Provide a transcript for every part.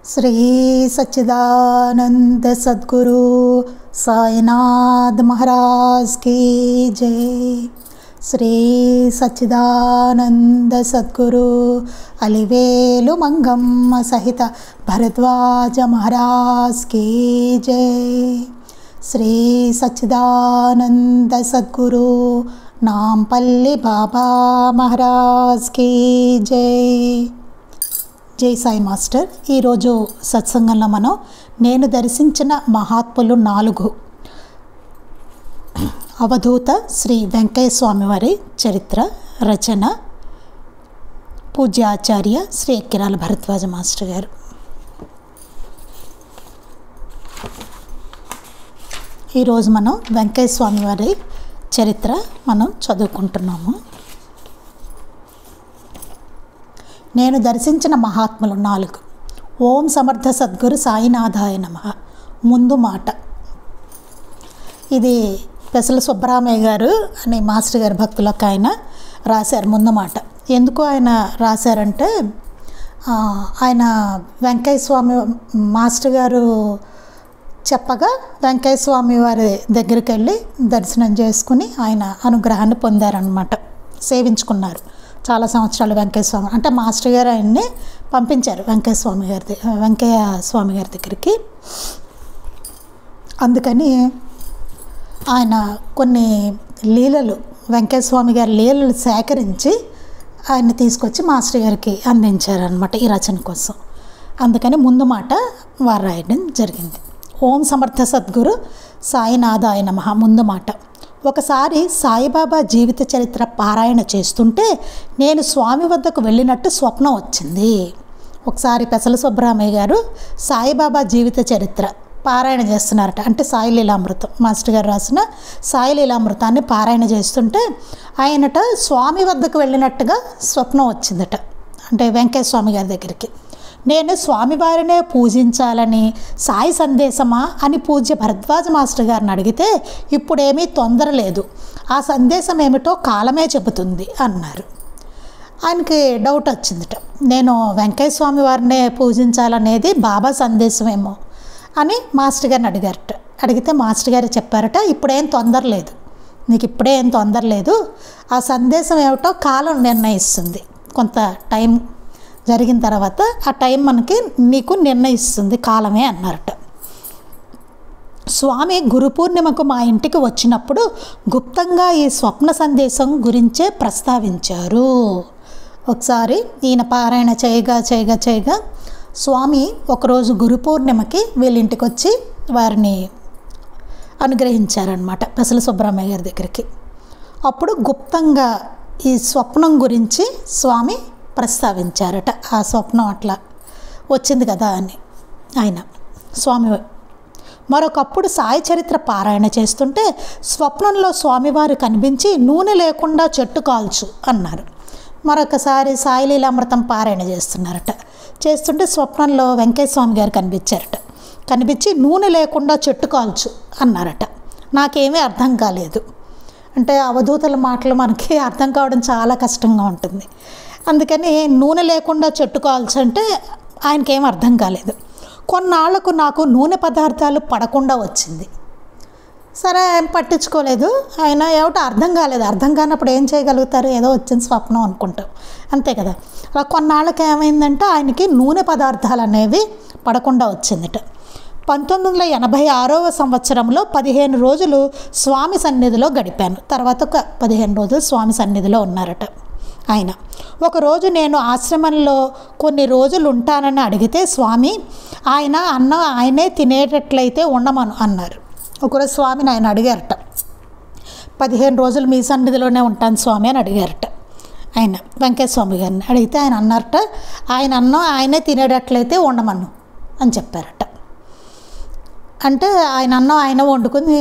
श्री सच्चिदानंद सद्गुरु साईनाथ महाराज की जय। श्री सच्चिदानंद सद्गुरु अलिवेलु मंगम्म सहित भरद्वाज महाराज की जय। श्री सच्चिदानंद सद्गुरु नामपल्ली बाबा महाराज की जय। जय साई मास्टर। ఈరోజు సత్సంగంలో మనం నేను దర్శించిన మహాత్ములు 4 అవధూత శ్రీ వెంకయ్య స్వామి వారి చరిత్ర రచన పూజ్యాచార్య శ్రీ ఎక్కిరాల భరద్వాజ మాస్టర్ గారు. ఈరోజు మనం వెంకయ్య స్వామి వారి చరిత్ర మనం చదువుకుంటున్నాము. నేను దర్శించిన మహాత్ములు 4. ఓం సమర్థ సద్గురు సాయినాథాయ నమః. ముందు మాట. ఇది పెసల సుబ్బరామయ్య గారు అనే మాస్టర్ గారి భక్తులకు ఆయన రాశారు ముందు మాట. ఎందుకు ఆయన రాశారంటే ఆయన వెంకయ్య స్వామి మాస్టర్ గారు చెప్పగా వెంకయ్య స్వామి వారి దగ్గరికి వెళ్ళి దర్శనం చేసుకుని ఆయన అనుగ్రహాన్ని పొందారనమాట, సేవించుకున్నారు. చాలా సంవత్సరాలు వెంకయ్య స్వామి అంటే మాస్టర్ గారు ఆయన్ని పంపించారు వెంకయ్య స్వామి గారి దగ్గరికి. అందుకని ఆయన కొన్ని లీలలు వెంకయ్య స్వామి గారి లీలలు సేకరించి ఆయన్ని తీసుకొచ్చి మాస్టర్ గారికి అందించారనమాట ఈ రచన కోసం. అందుకని ముందు మాట వారు రాయడం జరిగింది. ఓం సమర్థ సద్గురు సాయినాథాయ నమః. ముందు మాట. ఒకసారి సాయిబాబా జీవిత చరిత్ర పారాయణ చేస్తుంటే నేను స్వామి వద్దకు వెళ్ళినట్టు స్వప్నం వచ్చింది. ఒకసారి పెసల సుబ్బరామయ్య గారు సాయిబాబా జీవిత చరిత్ర పారాయణ చేస్తున్నారట. అంటే సాయి లీలామృతం మాస్టర్ గారు రాసిన సాయి లీలామృతాన్ని పారాయణ చేస్తుంటే ఆయనట స్వామి వద్దకు వెళ్ళినట్టుగా స్వప్నం వచ్చిందట. అంటే వెంకయ్య స్వామి గారి దగ్గరికి. నేను స్వామివారినే పూజించాలని సాయి సందేశమా అని పూజ్య భరద్వాజ మాస్టర్ గారిని అడిగితే ఇప్పుడేమీ తొందర లేదు, ఆ సందేశం ఏమిటో కాలమే చెబుతుంది అన్నారు. ఆయనకి డౌట్ వచ్చిందట, నేను వెంకయ్య స్వామి వారినే పూజించాలనేది బాబా సందేశమేమో అని మాస్టర్ గారిని అడిగారట. అడిగితే మాస్టర్ గారు చెప్పారట, ఇప్పుడేం తొందర లేదు, నీకు ఇప్పుడే ఏం తొందర లేదు, ఆ సందేశం ఏమిటో కాలం నిర్ణయిస్తుంది. కొంత టైం జరిగిన తర్వాత ఆ టైం మనకి నీకు నిర్ణయిస్తుంది కాలమే అన్నారట. స్వామి గురు పూర్ణిమకు మా ఇంటికి వచ్చినప్పుడు గుప్తంగా ఈ స్వప్న సందేశం గురించే ప్రస్తావించారు. ఒకసారి ఈయన పారాయణ చేయగా స్వామి ఒకరోజు గురు పూర్ణిమకి వీళ్ళింటికి వచ్చి వారిని అనుగ్రహించారనమాట పెసల సుబ్బరామయ్య గారి దగ్గరికి. అప్పుడు గుప్తంగా ఈ స్వప్నం గురించి స్వామి ప్రస్తావించారట. ఆ స్వప్నం అట్లా వచ్చింది కదా అని ఆయన స్వామి. మరొకప్పుడు సాయి చరిత్ర పారాయణ చేస్తుంటే స్వప్నంలో స్వామివారు కనిపించి నూనె లేకుండా చెట్టు కాల్చు అన్నారు. మరొకసారి సాయి లీలామృతం పారాయణ చేస్తున్నారట. చేస్తుంటే స్వప్నంలో వెంకయ్య స్వామి గారు కనిపించారట. కనిపించి నూనె లేకుండా చెట్టు కాల్చు అన్నారట. నాకేమీ అర్థం కాలేదు. అంటే అవధూతల మాటలు మనకి అర్థం కావడం చాలా కష్టంగా ఉంటుంది. అందుకని నూనె లేకుండా చెట్టు కాల్చు అంటే ఆయనకేం అర్థం కాలేదు. కొన్నాళ్లకు నాకు నూనె పదార్థాలు పడకుండా వచ్చింది. సరే ఏం పట్టించుకోలేదు. ఆయన ఏమిటో అర్థం కాలేదు. అర్థం కానప్పుడు ఏం చేయగలుగుతారు, ఏదో వచ్చింది స్వప్నం అనుకుంటాం, అంతే కదా. అలా కొన్నాళ్ళకి ఏమైందంటే ఆయనకి నూనె పదార్థాలు అనేవి పడకుండా వచ్చిందట. 1986వ సంవత్సరంలో 15 రోజులు స్వామి సన్నిధిలో గడిపాను. తర్వాత ఒక 15 రోజులు స్వామి సన్నిధిలో ఉన్నారట ఆయన. ఒకరోజు నేను ఆశ్రమంలో కొన్ని రోజులు ఉంటానని అడిగితే స్వామి ఆయన అన్నం ఆయనే తినేటట్లయితే ఉండమను అన్నారు. ఒకరోజు స్వామిని ఆయన అడిగారట, 15 రోజులు మీ సన్నిధిలోనే ఉంటాను స్వామి అని అడిగారట ఆయన వెంకయ్య స్వామి గారిని. అడిగితే ఆయన అన్నారట, ఆయన అన్నం ఆయనే తినేటట్లయితే ఉండమను అని చెప్పారట. అంటే ఆయన అన్నం ఆయన వండుకొని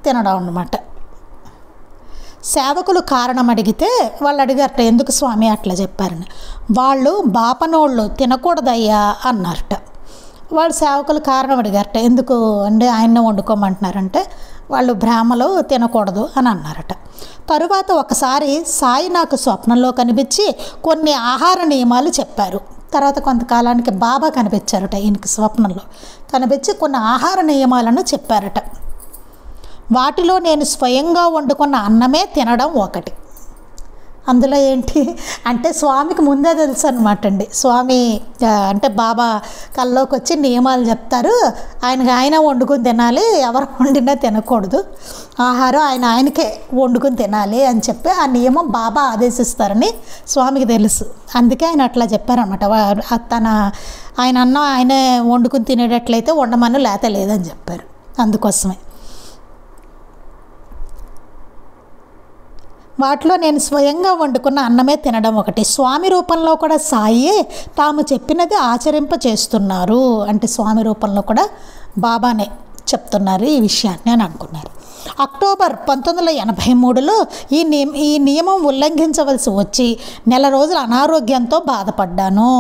తినడం అన్నమాట. సేవకులు కారణం అడిగితే వాళ్ళు అడిగారట, ఎందుకు స్వామి అట్లా చెప్పారని. వాళ్ళు బాపనోళ్ళు తినకూడదయ్యా అన్నారట. వాళ్ళు సేవకులు కారణం అడిగారట, ఎందుకు అంటే ఆయన్నే వండుకోమంటున్నారంటే వాళ్ళు బ్రాహ్మలు తినకూడదు అని అన్నారట. తరువాత ఒకసారి సాయి నాకు స్వప్నంలో కనిపించి కొన్ని ఆహార నియమాలు చెప్పారు. తర్వాత కొంతకాలానికి బాబా కనిపించారట ఈయనకి స్వప్నంలో. కనిపించి కొన్ని ఆహార నియమాలను చెప్పారట. వాటిలో నేను స్వయంగా వండుకున్న అన్నమే తినడం ఒకటి. అందులో ఏంటి అంటే స్వామికి ముందే తెలుసు అనమాట అండి. స్వామి అంటే బాబా కల్లోకి వచ్చి నియమాలు చెప్తారు. ఆయన వండుకుని తినాలి, ఎవరు వండినా తినకూడదు, ఆహారం ఆయనకే వండుకుని తినాలి అని చెప్పి ఆ నియమం బాబా ఆదేశిస్తారని స్వామికి తెలుసు. అందుకే ఆయన అట్లా చెప్పారనమాట. ఆయన అన్నం ఆయనే వండుకుని తినేటట్లయితే వండమని లేదని చెప్పారు. అందుకోసమే వాటిలో నేను స్వయంగా వండుకున్న అన్నమే తినడం ఒకటి. స్వామి రూపంలో కూడా సాయే తాము చెప్పినది ఆచరింప చేస్తున్నారు. అంటే స్వామి రూపంలో కూడా బాబానే చెప్తున్నారు ఈ విషయాన్ని అని అనుకున్నారు. అక్టోబర్ 1983లో ఈ నియమం ఉల్లంఘించవలసి వచ్చి నెల రోజులు అనారోగ్యంతో బాధపడ్డాను.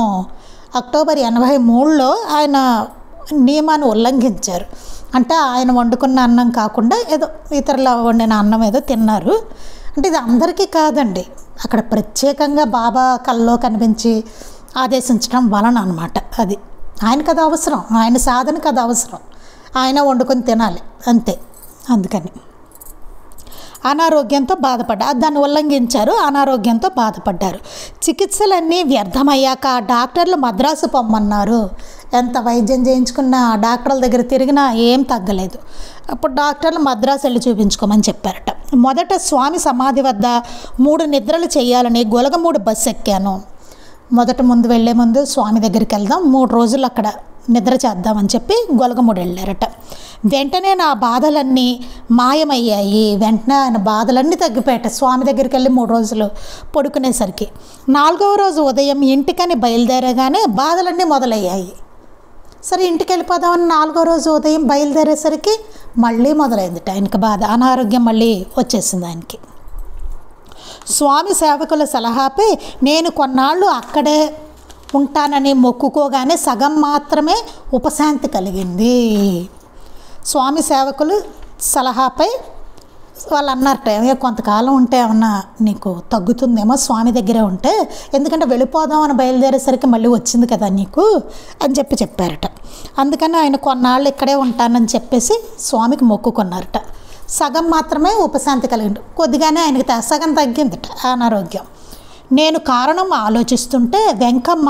అక్టోబర్ 83లో ఆయన నియమాన్ని ఉల్లంఘించారు. అంటే ఆయన వండుకున్న అన్నం కాకుండా ఏదో ఇతరుల వండిన అన్నం ఏదో తిన్నారు. అంటే ఇది అందరికీ కాదండి, అక్కడ ప్రత్యేకంగా బాబా కల్లో కనిపించి ఆదేశించడం వలన అనమాట. అది ఆయనకు అది అవసరం, ఆయన సాధనకు అది అవసరం, ఆయన వండుకొని తినాలి అంతే. అందుకని అనారోగ్యంతో బాధపడ్డారు, దాన్ని ఉల్లంఘించారు, అనారోగ్యంతో బాధపడ్డారు. చికిత్సలన్నీ వ్యర్థమయ్యాక డాక్టర్లు మద్రాసు పొమ్మన్నారు. ఎంత వైద్యం చేయించుకున్నా డాక్టర్ల దగ్గర తిరిగినా ఏం తగ్గలేదు. అప్పుడు డాక్టర్లు మద్రాసు వెళ్ళి చూపించుకోమని చెప్పారట. మొదట స్వామి సమాధి వద్ద 3 నిద్రలు చేయాలని గొలగమూడు బస్సు ఎక్కాను. ముందు వెళ్ళే ముందు స్వామి దగ్గరికి వెళ్దాం, 3 రోజులు అక్కడ నిద్ర చేద్దామని చెప్పి గొలగమూడు వెళ్ళారట. వెంటనే నా బాధలన్నీ మాయమయ్యాయి. వెంటనే ఆయన బాధలన్నీ తగ్గిపోయాట. స్వామి దగ్గరికి వెళ్ళి 3 రోజులు పడుకునేసరికి 4వ రోజు ఉదయం ఇంటికని బయలుదేరగానే బాధలన్నీ మొదలయ్యాయి. సరే ఇంటికి వెళ్ళిపోదామని 4వ రోజు ఉదయం బయలుదేరేసరికి మళ్ళీ మొదలైందిట ఆయనకి బాధ, అనారోగ్యం మళ్ళీ వచ్చేసింది ఆయనకి. స్వామి సేవకుల సలహాపై నేను కొన్నాళ్ళు అక్కడే ఉంటానని మొక్కుకోగానే సగం మాత్రమే ఉపశాంతి కలిగింది. స్వామి సేవకులు సలహాపై వాళ్ళు అన్నారట, కొంతకాలం ఉంటే ఏమన్నా నీకు తగ్గుతుందేమో స్వామి దగ్గరే ఉంటే, ఎందుకంటే వెళ్ళిపోదామని బయలుదేరేసరికి మళ్ళీ వచ్చింది కదా నీకు అని చెప్పారట. అందుకని ఆయన కొన్నాళ్ళు ఇక్కడే ఉంటానని చెప్పేసి స్వామికి మొక్కుకున్నారట. సగం మాత్రమే ఉపశాంతి కలిగింది, కొద్దిగానే ఆయనకి సగం తగ్గిందట అనారోగ్యం. నేను కారణం ఆలోచిస్తుంటే వెంకమ్మ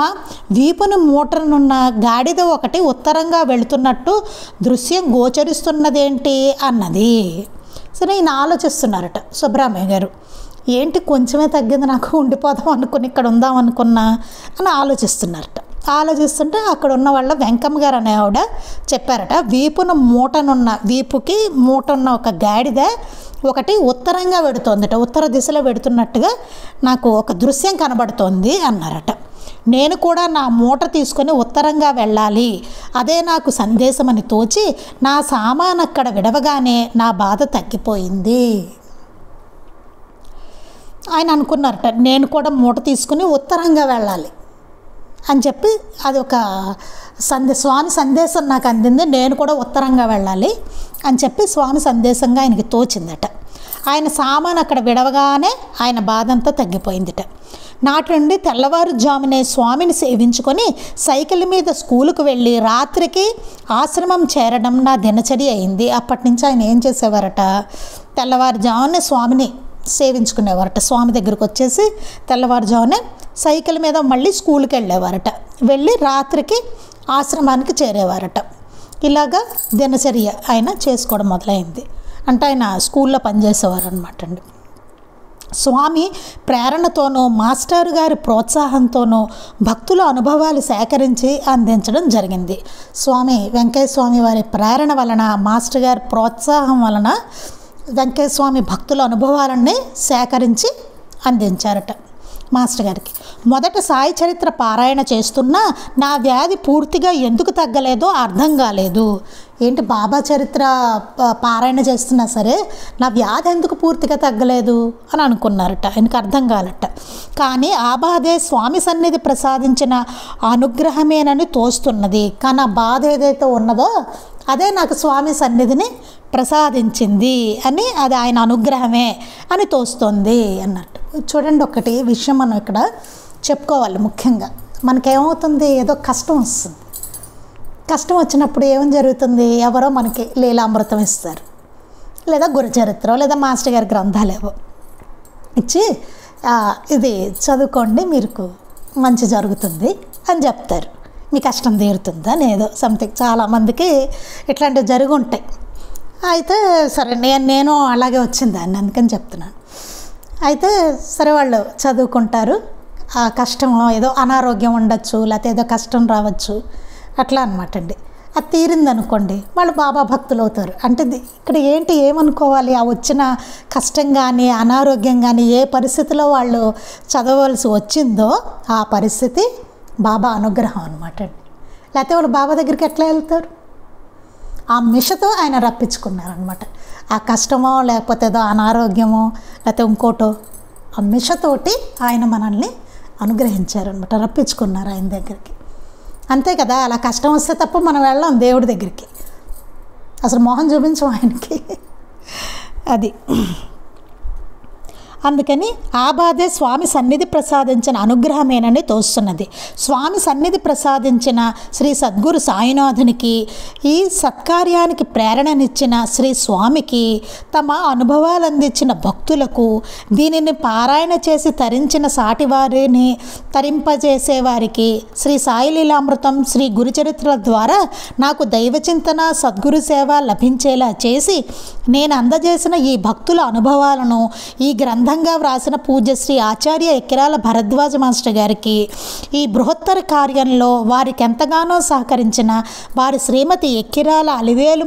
వీపును మూటనున్న గాడిద ఒకటి ఉత్తరంగా వెళుతున్నట్టు దృశ్యం గోచరిస్తున్నదేంటి అన్నది. సరే ఈయన ఆలోచిస్తున్నారట సుబ్రహ్మణ్య గారు, ఏంటి కొంచెమే తగ్గింది, నాకు ఉండిపోదాం అనుకుని ఇక్కడ ఉందాం అనుకున్నా అని ఆలోచిస్తున్నారట. ఆలోచిస్తుంటే అక్కడ ఉన్న వాళ్ళ వెంకమ్మ గారు అనే ఆవిడ చెప్పారట, వీపుకి మూటనున్న ఒక గాడిద ఒకటి ఉత్తరంగా వెడుతోందట, ఉత్తర దిశలో వెడుతున్నట్టుగా నాకు ఒక దృశ్యం కనబడుతోంది అన్నారట. నేను కూడా నా మూట తీసుకొని ఉత్తరంగా వెళ్ళాలి, అదే నాకు సందేశం అని తోచి నా సామాను అక్కడ విడవగానే నా బాధ తగ్గిపోయింది. ఆయన అనుకున్నారట, నేను కూడా మూట తీసుకుని ఉత్తరంగా వెళ్ళాలి అని చెప్పి అది ఒక స్వామి సందేశం నాకు అందింది, నేను కూడా ఉత్తరంగా వెళ్ళాలి అని చెప్పి స్వామి సందేశంగా ఆయనకి తోచిందట. ఆయన సామాను అక్కడ విడవగానే ఆయన బాధ అంతా తగ్గిపోయిందిట. నాటి నుండి తెల్లవారుజామునే స్వామిని సేవించుకొని సైకిల్ మీద స్కూలుకు వెళ్ళి రాత్రికి ఆశ్రమం చేరడం నా దినచర్య అయింది. అప్పటి నుంచి ఆయన ఏం చేసేవారట, తెల్లవారుజామునే స్వామిని సేవించుకునేవారట. స్వామి దగ్గరకు వచ్చేసి తెల్లవారుజామునే సైకిల్ మీద మళ్ళీ స్కూల్కి వెళ్ళేవారట, వెళ్ళి రాత్రికి ఆశ్రమానికి చేరేవారట. ఇలాగా దినచర్య ఆయన చేసుకోవడం మొదలైంది. అంటే ఆయన స్కూల్లో పనిచేసేవారు అనమాట అండి. స్వామి ప్రేరణతోనూ మాస్టర్ గారి ప్రోత్సాహంతోనూ భక్తుల అనుభవాలు సేకరించి అందించడం జరిగింది. వెంకయ్య స్వామి వారి ప్రేరణ వలన, మాస్టర్ గారి ప్రోత్సాహం వలన వెంకయ్య స్వామి భక్తుల అనుభవాలన్నీ సేకరించి అందించారట మాస్టర్ గారికి. మొదట సాయి చరిత్ర పారాయణ చేస్తున్నా నా వ్యాధి పూర్తిగా ఎందుకు తగ్గలేదో అర్థం కాలేదు. ఏంటి బాబా చరిత్ర పారాయణ చేస్తున్నా సరే నా వ్యాధి ఎందుకు పూర్తిగా తగ్గలేదు అని అనుకున్నారట, ఆయనకు అర్థం కాలట. కానీ ఆ బాధే స్వామి సన్నిధి ప్రసాదించిన అనుగ్రహమేనని తోస్తున్నది. కానీ ఆ బాధ ఏదైతే ఉన్నదో అదే నాకు స్వామి సన్నిధిని ప్రసాదించింది అని, అది ఆయన అనుగ్రహమే అని తోస్తుంది అన్నట్టు. చూడండి, ఒకటి విషయం మనం ఇక్కడ చెప్పుకోవాలి ముఖ్యంగా. మనకేమవుతుంది, ఏదో కష్టం వస్తుంది. కష్టం వచ్చినప్పుడు ఏం జరుగుతుంది, ఎవరో మనకి లీలామృతం ఇస్తారు, లేదా గురుచరిత్ర, లేదా మాస్టర్ గారి గ్రంథాలేవో ఇచ్చి ఇది చదువుకోండి మీకు మంచి జరుగుతుంది అని చెప్తారు, మీ కష్టం తీరుతుందా లేదో సంథింగ్. చాలామందికి ఇట్లాంటివి జరిగి ఉంటాయి. అయితే సరే నేను అలాగే వచ్చిందాన్ని, అందుకని చెప్తున్నాను. అయితే సరే వాళ్ళు చదువుకుంటారు, ఆ కష్టం ఏదో అనారోగ్యం ఉండొచ్చు, లేకపోతే ఏదో కష్టం రావచ్చు, అట్లా అనమాట అండి. అది తీరిందనుకోండి వాళ్ళు బాబా భక్తులు అవుతారు. అంటే ఇక్కడ ఏమనుకోవాలి, ఆ వచ్చిన కష్టం కానీ అనారోగ్యం కానీ ఏ పరిస్థితిలో వాళ్ళు చదవవలసి వచ్చిందో ఆ పరిస్థితి బాబా అనుగ్రహం అనమాట అండి. లేకపోతే వాళ్ళు బాబా దగ్గరికి ఎట్లా వెళ్తారు, ఆ మిషతో ఆయన రప్పించుకున్నారనమాట. ఆ కష్టమో లేకపోతే ఏదో అనారోగ్యమో లేకపోతే ఇంకోటో ఆ మిషతోటి ఆయన మనల్ని అనుగ్రహించారనమాట, రప్పించుకున్నారు ఆయన దగ్గరికి. అంతే కదా, అలా కష్టం వస్తే తప్ప మనం వెళ్ళాం దేవుడి దగ్గరికి, అసలు మొహం చూపించం ఆయనకి. అది అందుకని ఆ బాధే స్వామి సన్నిధి ప్రసాదించిన అనుగ్రహమేనని తోస్తున్నది. స్వామి సన్నిధి ప్రసాదించిన శ్రీ సద్గురు సాయినాథునికి, ఈ సత్కార్యానికి ప్రేరణనిచ్చిన శ్రీ స్వామికి, తమ అనుభవాలు అందించిన భక్తులకు, దీనిని పారాయణ చేసి తరించిన సాటివారిని తరింపజేసేవారికి శ్రీ సాయి లీలామృతం, శ్రీ గురుచరిత్రల ద్వారా నాకు దైవచింతన, సద్గురు సేవ లభించేలా చేసి నేను అందజేసిన ఈ భక్తుల అనుభవాలను ఈ గ్రంథంగా వ్రాసిన పూజ్యశ్రీ ఆచార్య ఎక్కిరాల భరద్వాజ మాస్టర్ గారికి, ఈ బృహత్తర కార్యంలో వారికి ఎంతగానో సహకరించిన వారి శ్రీమతి ఎక్కిరాల అలివేలు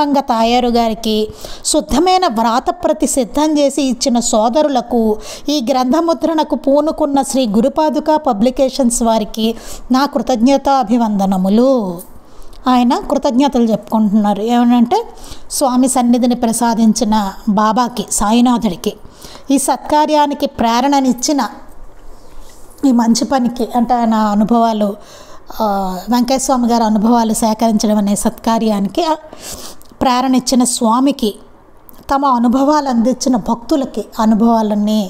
మంగ తాయారు గారికి, శుద్ధమైన వ్రాతప్రతి సిద్ధం చేసి ఇచ్చిన సోదరులకు, ఈ గ్రంథముద్రణకు పూనుకున్న శ్రీ గురుపాదుక పబ్లికేషన్స్ వారికి నా కృతజ్ఞతాభివందనములు. ఆయన కృతజ్ఞతలు చెప్పుకుంటున్నారు. ఏమనంటే స్వామి సన్నిధిని ప్రసాదించిన బాబాకి, సాయినాథుడికి, ఈ సత్కార్యానికి ప్రేరణనిచ్చిన ఈ మంచి పనికి, అంటే ఆయన అనుభవాలు, వెంకయ్య స్వామి గారి అనుభవాలు సేకరించడం అనే సత్కార్యానికి ప్రేరణ ఇచ్చిన స్వామికి, తమ అనుభవాలు అందించిన భక్తులకి, అనుభవాలన్నీ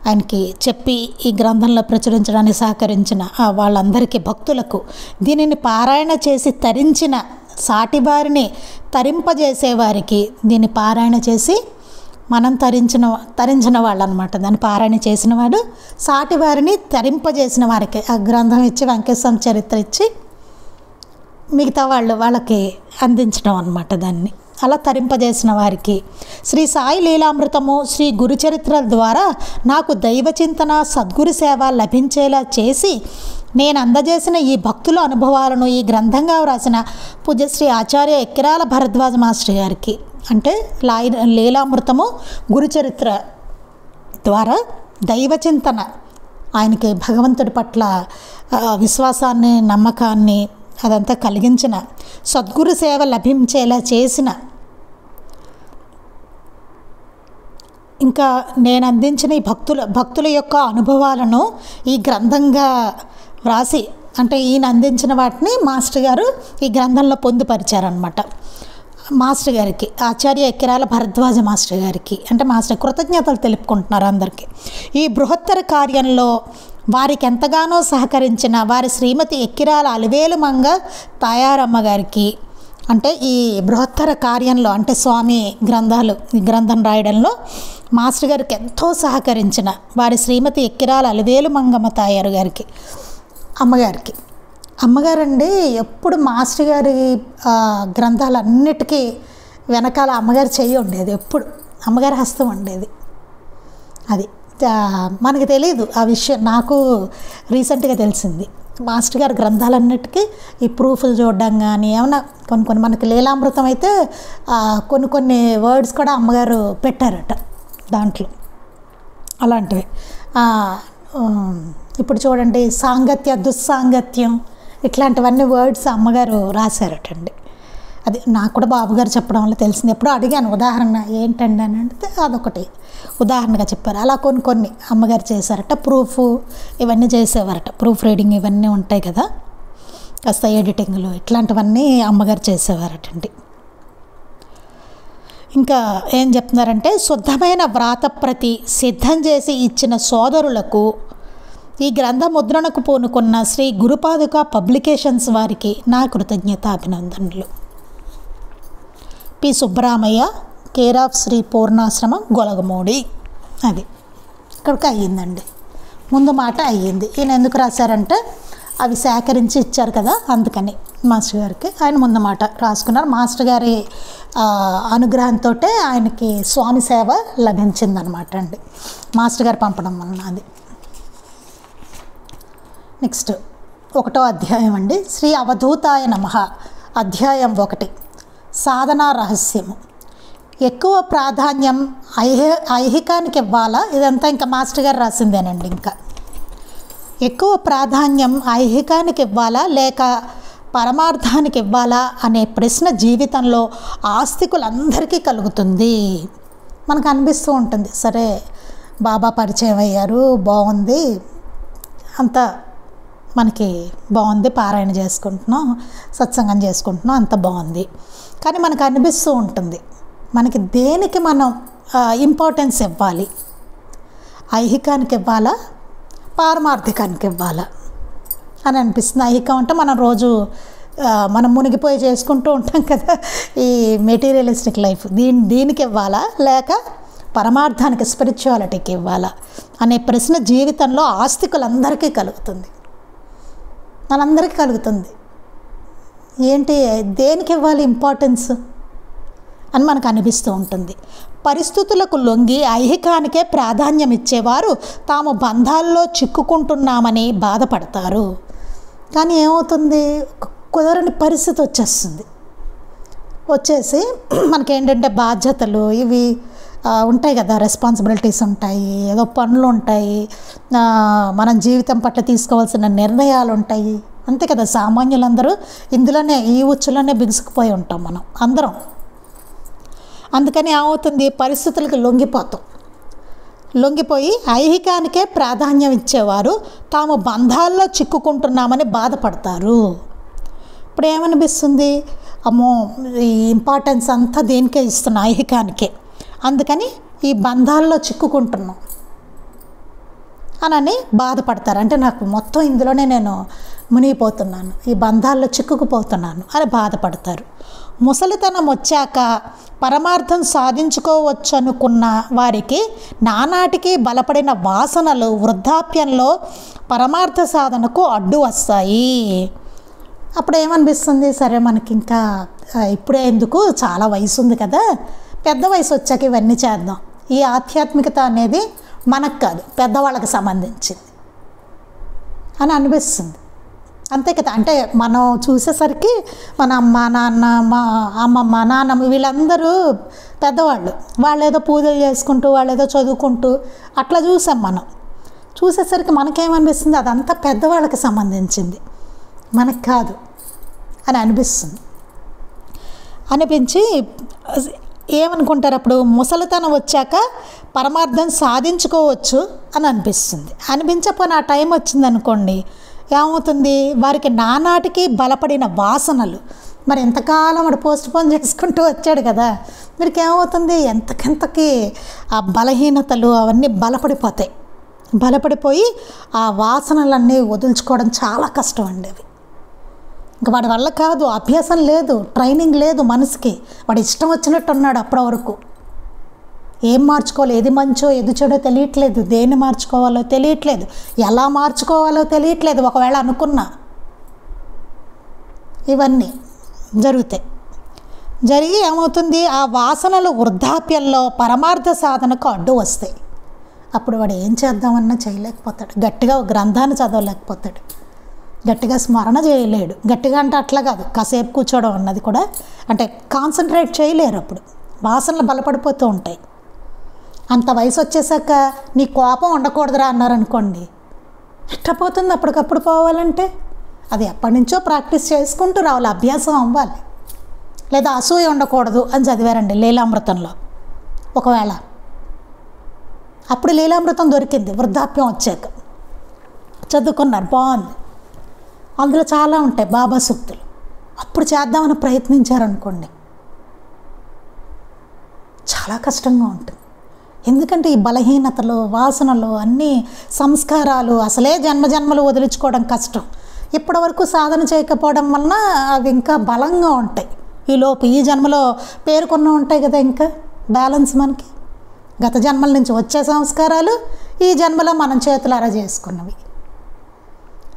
ఆయనకి చెప్పి ఈ గ్రంథంలో ప్రచురించడానికి సహకరించిన వాళ్ళందరికీ, భక్తులకు, దీనిని పారాయణ చేసి తరించిన సాటివారిని తరింపజేసేవారికి, దీన్ని పారాయణ చేసి మనం తరించిన వాళ్ళు అనమాట, దాన్ని పారాయణ చేసిన వాడు, సాటివారిని తరింపజేసిన వారికి ఆ గ్రంథం ఇచ్చి, వెంకటేశ్వర చరిత్ర ఇచ్చి మిగతా వాళ్ళకి అందించడం అనమాట. దాన్ని అలా తరింపజేసిన వారికి శ్రీ సాయి లీలామృతము, శ్రీ గురుచరిత్రల ద్వారా నాకు దైవచింతన, సద్గురు సేవ లభించేలా చేసి నేను అందజేసిన ఈ భక్తుల అనుభవాలను ఈ గ్రంథంగా వ్రాసిన పూజ్యశ్రీ ఆచార్య ఎక్కిరాల భరద్వాజ మాస్టర్ గారికి, అంటే లీలామృతము, గురుచరిత్ర ద్వారా దైవచింతన, ఆయనకి భగవంతుడి పట్ల విశ్వాసాన్ని, నమ్మకాన్ని అదంతా కలిగించిన, సద్గురు సేవ లభించేలా చేసిన, ఇంకా నేను అందించిన ఈ భక్తుల యొక్క అనుభవాలను ఈ గ్రంథంగా వ్రాసి, అంటే ఈయన అందించిన వాటిని మాస్టర్ గారు ఈ గ్రంథంలో పొందుపరిచారనమాట. మాస్టర్ గారికి, ఆచార్య ఎక్కిరాల భరద్వాజ మాస్టర్ గారికి, అంటే మాస్టర్ కృతజ్ఞతలు తెలుపుకుంటున్నారు అందరికీ. ఈ బృహత్తర కార్యంలో వారికి ఎంతగానో సహకరించిన వారి శ్రీమతి ఎక్కిరాల అలివేలు మంగ తాయారమ్మ గారికి, అంటే ఈ బృహత్తర కార్యంలో, అంటే స్వామి ఈ గ్రంథం రాయడంలో మాస్టర్ గారికి ఎంతో సహకరించిన వారి శ్రీమతి ఎక్కిరాల అలివేలు మంగమ్మ తాయారు గారికి, అమ్మగారండి ఎప్పుడు మాస్టర్ గారి గ్రంథాలన్నిటికీ వెనకాల అమ్మగారి చెయ్యి ఉండేది, ఎప్పుడు అమ్మగారి హస్తం ఉండేది. అది మనకి తెలియదు ఆ విషయం, నాకు రీసెంట్గా తెలిసింది. మాస్టర్ గారి గ్రంథాలన్నిటికీ ఈ ప్రూఫ్లు చూడడం కానీ, ఏమన్నా కొన్ని మనకి లీలామృతం అయితే కొన్ని వర్డ్స్ కూడా అమ్మగారు పెట్టారట దాంట్లో, అలాంటివి. ఇప్పుడు చూడండి, సాంగత్య, దుస్సాంగత్యం, ఇట్లాంటివన్నీ వర్డ్స్ అమ్మగారు రాశారటండి. అది నాకు కూడా బాబుగారు చెప్పడం వల్ల తెలిసింది. ఎప్పుడో అడిగాను ఉదాహరణ ఏంటండి అని అంటే అదొకటి ఉదాహరణగా చెప్పారు. అలా కొన్ని అమ్మగారు చేశారట. ప్రూఫ్ ఇవన్నీ చేసేవారట, ప్రూఫ్ రీడింగ్ ఇవన్నీ ఉంటాయి కదా, కాస్త ఎడిటింగ్లు ఇట్లాంటివన్నీ అమ్మగారు చేసేవారటండి. ఇంకా ఏం చెప్తున్నారంటే, శుద్ధమైన వ్రాతప్రతి సిద్ధం చేసి ఇచ్చిన సోదరులకు, ఈ గ్రంథ ముద్రణకు పూనుకున్న శ్రీ గురుపాదుక పబ్లికేషన్స్ వారికి నా కృతజ్ఞతాభినందనలు. P Subbaramaiah, care of Shri Purnashramam, Golagamudi. అది ఇక్కడికి అయ్యిందండి. ముందు మాట అయ్యింది. ఈయన ఎందుకు రాశారంటే అవి సేకరించి ఇచ్చారు కదా, అందుకని మాస్టర్ గారికి ఆయన ముందు మాట రాసుకున్నారు. మాస్టర్ గారి అనుగ్రహంతో ఆయనకి స్వామి సేవ లభించిందనమాట అండి, మాస్టర్ గారు పంపడం వలన. అది నెక్స్ట్ 1వ అధ్యాయం అండి. శ్రీ అవధూతాయ నమః. అధ్యాయం 1, సాధనా రహస్యము. ఎక్కువ ప్రాధాన్యం ఐహికానికి ఇవ్వాలా? ఇదంతా ఇంకా మాస్టర్ గారు రాసిందేనండి. ఇంకా ఎక్కువ ప్రాధాన్యం ఐహికానికి ఇవ్వాలా లేక పరమార్థానికి ఇవ్వాలా అనే ప్రశ్న జీవితంలో ఆస్తికులందరికీ కలుగుతుంది. మనకు అనిపిస్తూ ఉంటుంది, సరే బాబా పరిచయం అయ్యారు, బాగుంది, అంత మనకి బాగుంది, పారాయణ చేసుకుంటున్నాం, సత్సంగం చేసుకుంటున్నాం, అంత బాగుంది. కానీ మనకు అనిపిస్తూ ఉంటుంది, మనకి దేనికి మనం ఇంపార్టెన్స్ ఇవ్వాలి? ఐహికానికి ఇవ్వాలా, పారమార్థికానికి ఇవ్వాలా అని అనిపిస్తుంది. ఐహికం అంటే మనం రోజు మనం మునిగిపోయి చేసుకుంటూ ఉంటాం కదా, ఈ మెటీరియలిస్టిక్ లైఫ్, దీనికి ఇవ్వాలా లేక పరమార్థానికి, స్పిరిచువాలిటీకి ఇవ్వాలా అనే ప్రశ్న జీవితంలో ఆస్తికులందరికీ కలుగుతుంది, మనందరికీ కలుగుతుంది. ఏంటి, దేనికి ఇవ్వాలి ఇంపార్టెన్స్ అని మనకు అనిపిస్తూ ఉంటుంది. పరిస్థితులకు లొంగి ఐహికానికే ప్రాధాన్యం ఇచ్చేవారు తాము బంధాల్లో చిక్కుకుంటున్నామని బాధపడతారు. కానీ ఏమవుతుంది, కుదరని పరిస్థితి వచ్చేసి మనకేంటంటే బాధ్యతలు ఇవి ఉంటాయి కదా, రెస్పాన్సిబిలిటీస్ ఉంటాయి, ఏదో పనులు ఉంటాయి, మనం జీవితం పట్ల తీసుకోవాల్సిన నిర్ణయాలు ఉంటాయి, అంతే కదా. సామాన్యులందరూ ఇందులోనే, ఈ ఉచ్చులోనే బిగుసుకుపోయి ఉంటాం మనం అందరం. అందుకని ఏమవుతుంది, పరిస్థితులకు లొంగిపోయి ఐహికానికే ప్రాధాన్యం ఇచ్చేవారు తాము బంధాల్లో చిక్కుకుంటున్నామని బాధపడతారు. ఇప్పుడు ఏమనిపిస్తుంది, అమ్మో ఈ ఇంపార్టెన్స్ అంతా దేనికే ఇస్తున్నా, ఐహికానికే, అందుకని ఈ బంధాల్లో చిక్కుకుంటున్నాం అని బాధపడతారు. అంటే నాకు మొత్తం ఇందులోనే నేను మునిగిపోతున్నాను, ఈ బంధాల్లో చిక్కుకుపోతున్నాను అని బాధపడతారు. ముసలితనం వచ్చాక పరమార్థం సాధించుకోవచ్చు అనుకున్న వారికి నానాటికి బలపడిన వాసనలు వృద్ధాప్యంలో పరమార్థ సాధనకు అడ్డు వస్తాయి. అప్పుడు ఏమనిపిస్తుంది, సరే మనకి ఇంకా ఇప్పుడే ఎందుకు, చాలా వయసు ఉంది కదా, పెద్ద వయసు వచ్చాక ఇవన్నీ చేద్దాం. ఈ ఆధ్యాత్మికత అనేది మనకు కాదు, పెద్దవాళ్ళకి సంబంధించింది అని అనిపిస్తుంది, అంతే కదా. అంటే మనం చూసేసరికి మన అమ్మ నాన్న, మా అమ్మమ్మ నాన్నమ్మ వీళ్ళందరూ పెద్దవాళ్ళు, వాళ్ళు ఏదో పూజలు చేసుకుంటూ, వాళ్ళు ఏదో చదువుకుంటూ అట్లా చూసాం. మనం చూసేసరికి మనకేమనిపిస్తుంది, అదంతా పెద్దవాళ్ళకి సంబంధించింది, మనకు కాదు అని అనిపించి ఏమనుకుంటారు, అప్పుడు ముసలితనం వచ్చాక పరమార్థం సాధించుకోవచ్చు అని అనిపించకపోయినా ఆ టైం వచ్చిందనుకోండి, ఏమవుతుంది, వారికి నానాటికి బలపడిన వాసనలు, మరి ఎంతకాలం వాడు పోస్ట్పోన్ చేసుకుంటూ వచ్చాడు కదా, వీరికి ఏమవుతుంది, ఎంతకెంతకి ఆ బలహీనతలు అవన్నీ బలపడిపోయి ఆ వాసనలన్నీ వదులుచుకోవడం చాలా కష్టం అండి. అవి ఇంకా వాడి వల్ల కాదు, అభ్యాసం లేదు, ట్రైనింగ్ లేదు మనసుకి, వాడు ఇష్టం వచ్చినట్టు ఉన్నాడు అప్పటి వరకు. ఏం మార్చుకోవాలి, ఏది మంచో ఏది చెడో తెలియట్లేదు, దేన్ని మార్చుకోవాలో తెలియట్లేదు, ఎలా మార్చుకోవాలో తెలియట్లేదు. ఒకవేళ అనుకున్నా ఇవన్నీ జరిగి ఏమవుతుంది, ఆ వాసనలు వృద్ధాప్యంలో పరమార్థ సాధనకు అడ్డు వస్తాయి. అప్పుడు వాడు ఏం చేద్దామన్నా చేయలేకపోతాడు, గట్టిగా గ్రంథాన్ని చదవలేకపోతాడు, గట్టిగా స్మరణ చేయలేడు. గట్టిగా అంటే అట్లా కాదు, కాసేపు కూర్చోవడం అన్నది కూడా, అంటే కాన్సన్ట్రేట్ చేయలేరు. అప్పుడు వాసనలు బలపడిపోతూ ఉంటాయి. అంత వయసు వచ్చేసాక నీ కోపం ఉండకూడదురా అన్నారనుకోండి, ఇష్టపోతుంది. అప్పటికప్పుడు పోవాలంటే అది ఎప్పటి నుంచో ప్రాక్టీస్ చేసుకుంటూ రావాలి, అభ్యాసం అవ్వాలి. లేదా అసూయ ఉండకూడదు అని చదివారండి లీలామృతంలో. ఒకవేళ అప్పుడు లీలామృతం దొరికింది వృద్ధాప్యం వచ్చాక, చదువుకున్నారు, బాగుంది. అందులో చాలా ఉంటాయి బాబా సూక్తులు. అప్పుడు చేద్దామని ప్రయత్నించారనుకోండి, చాలా కష్టంగా ఉంటుంది. ఎందుకంటే ఈ బలహీనతలు, వాసనలు, అన్నీ సంస్కారాలు అసలే జన్మజన్మలు వదిలించుకోవడం కష్టం. ఇప్పటివరకు సాధన చేయకపోవడం వలన అవి ఇంకా బలంగా ఉంటాయి. ఈలోపు ఈ జన్మలో పేరుకొన్న ఉంటాయి కదా, ఇంకా బ్యాలెన్స్ మనకి గత జన్మల నుంచి వచ్చే సంస్కారాలు, ఈ జన్మలో మనం చేతులారా చేసుకున్నవి,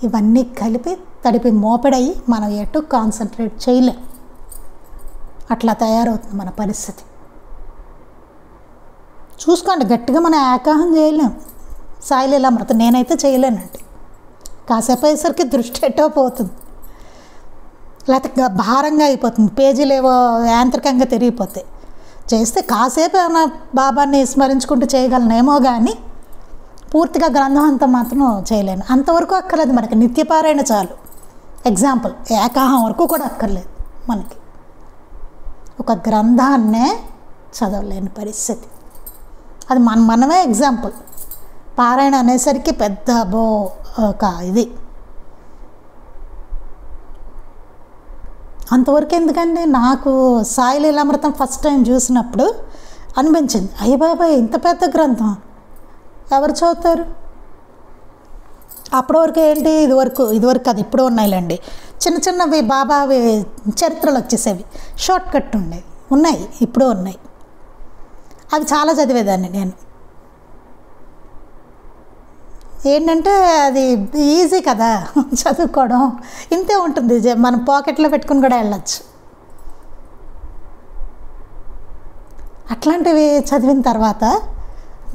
ఇవన్నీ కలిపి తడిపి మోపెడయి మనం ఎటు కాన్సన్ట్రేట్ చేయలేం. అట్లా తయారవుతుంది మన పరిస్థితి. చూసుకోండి, గట్టిగా మనం ఏకాహం చేయలేం. సాయిలీలామృతం నేనైతే చేయలేనండి. కాసేపు అయ్యేసరికి దృష్టి ఎటో పోతుంది, లేకపోతే భారంగా అయిపోతుంది, పేజీలు ఏవో యాంత్రికంగా తిరిగిపోతాయి. చేస్తే కాసేపు ఏమైనా బాబాని స్మరించుకుంటూ చేయగలనేమో కానీ పూర్తిగా గ్రంథం అంతా మాత్రం చేయలేను. అంతవరకు అక్కర్లేదు మనకి, నిత్యపారాయణ చాలు. ఎగ్జాంపుల్, ఏకాహం వరకు కూడా అక్కర్లేదు మనకి. ఒక గ్రంథాన్నే చదవలేని పరిస్థితి, అది మనమే ఎగ్జాంపుల్. పారాయణ అనేసరికి పెద్ద ఒక ఇది. అంతవరకు ఎందుకండి, నాకు సాయిలీలామృతం ఫస్ట్ టైం చూసినప్పుడు అనిపించింది, అయ్య బాబాయ్ ఇంత పెద్ద గ్రంథం ఎవరు చదువుతారు? అప్పటి వరకు ఏంటి, ఇదివరకు అది ఇప్పుడు ఉన్నాయిలేండి, చిన్న చిన్నవి బాబావి చరిత్రలు వచ్చేసేవి, షార్ట్ కట్ ఉన్నాయి, ఇప్పుడు ఉన్నాయి. అవి చాలా చదివేదాన్ని నేను. ఏంటంటే అది ఈజీ కదా చదువుకోవడం, ఇంతే ఉంటుంది, మనం పాకెట్లో పెట్టుకుని కూడా వెళ్ళచ్చు. అట్లాంటివి చదివిన తర్వాత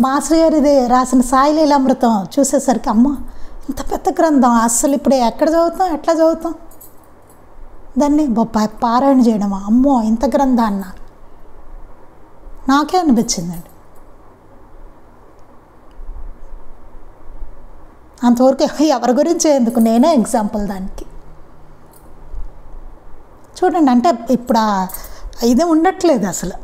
మాస్టర్ గారిది రాసిన సాయిలీలామృతం చూసేసరికి, అమ్మ ఇంత పెద్ద గ్రంథం, అస్సలు ఇప్పుడు ఎక్కడ చదువుతాం, ఎట్లా చదువుతాం దాన్ని? పారాయణ చేయడమా, అమ్మో ఇంత గ్రంథాన్న నాకే అనిపించిందండి. అంతవరకు ఎవరి గురించి ఎందుకు, నేనే ఎగ్జాంపుల్ దానికి. చూడండి, అంటే ఇప్పుడు ఇది ఉండట్లేదు అసలు,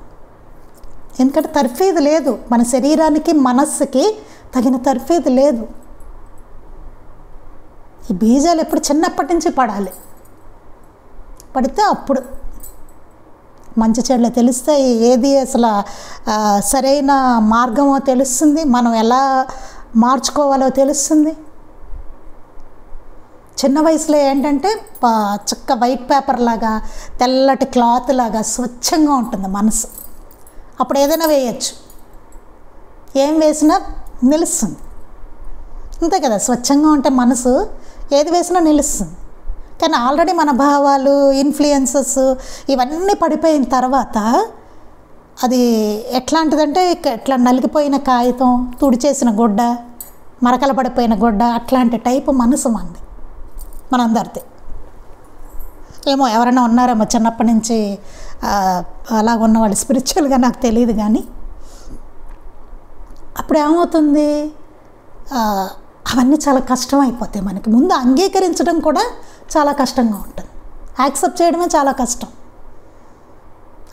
ఎందుకంటే తర్ఫీదు లేదు మన శరీరానికి, మనస్సుకి తగిన తర్ఫీదు లేదు. ఈ బీజాలు ఎప్పుడు చిన్నప్పటి నుంచి పడాలి, పడితే అప్పుడు మంచి చెడులు తెలుస్తాయి, ఏది అసలు సరైన మార్గమో తెలుస్తుంది, మనం ఎలా మార్చుకోవాలో తెలుస్తుంది. చిన్న వయసులో ఏంటంటే చక్క వైట్ పేపర్ లాగా, తెల్లటి క్లాత్ లాగా స్వచ్ఛంగా ఉంటుంది మనసు. అప్పుడు ఏదైనా వేయచ్చు, ఏం వేసినా నిలుస్తుంది. అంతే కదా, స్వచ్ఛంగా ఉంటే మనసు ఏది వేసినా నిలుస్తుంది. కానీ ఆల్రెడీ మన భావాలు, ఇన్ఫ్లుయెన్సెస్ ఇవన్నీ పడిపోయిన తర్వాత అది ఎట్లాంటిదంటే ఇట్లా నలిగిపోయిన కాగితం, తుడిచేసిన గుడ్డ, మరకలు పడిపోయిన గుడ్డ, అట్లాంటి టైపు మనసు మనందరిది. ఏమో ఎవరైనా ఉన్నారేమో చిన్నప్పటి నుంచి అలాగ ఉన్నవాళ్ళు స్పిరిచువల్గా, నాకు తెలియదు. కానీ అప్పుడు ఏమవుతుంది, అవన్నీ చాలా కష్టం అయిపోతాయి మనకి. ముందు అంగీకరించడం కూడా చాలా కష్టంగా ఉంటుంది, యాక్సెప్ట్ చేయడమే చాలా కష్టం.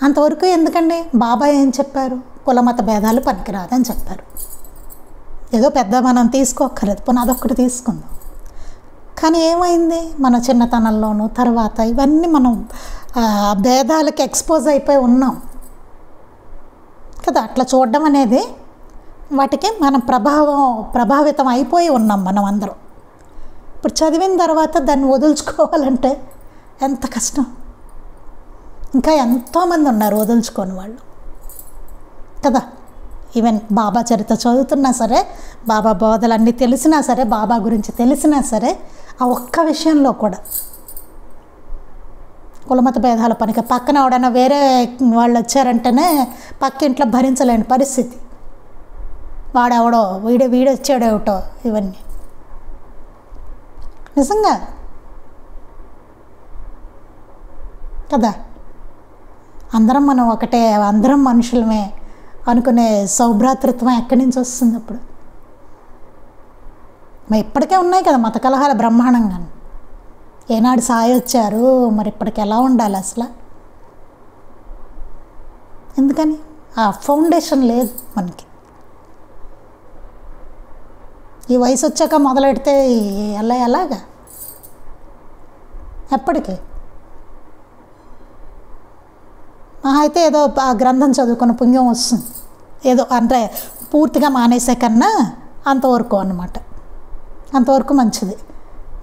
అంతవరకు ఎందుకండి, బాబా ఏం చెప్పారు, కులమత భేదాలు పనికిరాదని చెప్పారు. ఏదో పెద్ద మనం తీసుకోక్కర్లేదు, పోనీ అదొక్కటి తీసుకుందాం. కానీ ఏమైంది, మన చిన్నతనంలోనూ తర్వాత ఇవన్నీ మనం భేదాలకి ఎక్స్పోజ్ అయిపోయి ఉన్నాం కదా. అట్లా చూడడం అనేది వాటికి మనం ప్రభావితం అయిపోయి ఉన్నాం మనం అందరం. ఇప్పుడు చదివిన తర్వాత దాన్ని వదులుచుకోవాలంటే ఎంత కష్టం. ఇంకా ఎంతోమంది ఉన్నారు వదులుచుకోని వాళ్ళు కదా. ఈవెన్ బాబా చరిత్ర చదువుతున్నా సరే, బాబా బోధలన్నీ తెలిసినా సరే, బాబా గురించి తెలిసినా సరే, ఆ ఒక్క విషయంలో కూడా కులమత భేదాల పనికి పక్కన ఎవడైనా వేరే వాళ్ళు వచ్చారంటేనే పక్కింట్లో భరించలేని పరిస్థితి. వాడెవడో వీడొచ్చాడేమిటో, ఇవన్నీ నిజంగా కదా. అందరం మనం ఒకటే, అందరం మనుషులమే అనుకునే సౌభ్రాతృత్వం ఎక్కడి నుంచి వస్తుంది అప్పుడు? మరి ఇప్పటికే ఉన్నాయి కదా మత కలహాలు బ్రహ్మాండంగా. ఏనాడు సాయి వచ్చారు, మరి ఇప్పటికి ఎలా ఉండాలి అసలు? ఎందుకని ఆ ఫౌండేషన్ లేదు మనకి. ఈ వయసు వచ్చాక మొదలెడితే ఎలాగా ఎప్పటికీ? అయితే ఏదో ఆ గ్రంథం చదువుకున్న పుణ్యం వస్తుంది, ఏదో అంటే పూర్తిగా మానేసే కన్నా అంతవరకు అన్నమాట. అంతవరకు మంచిది.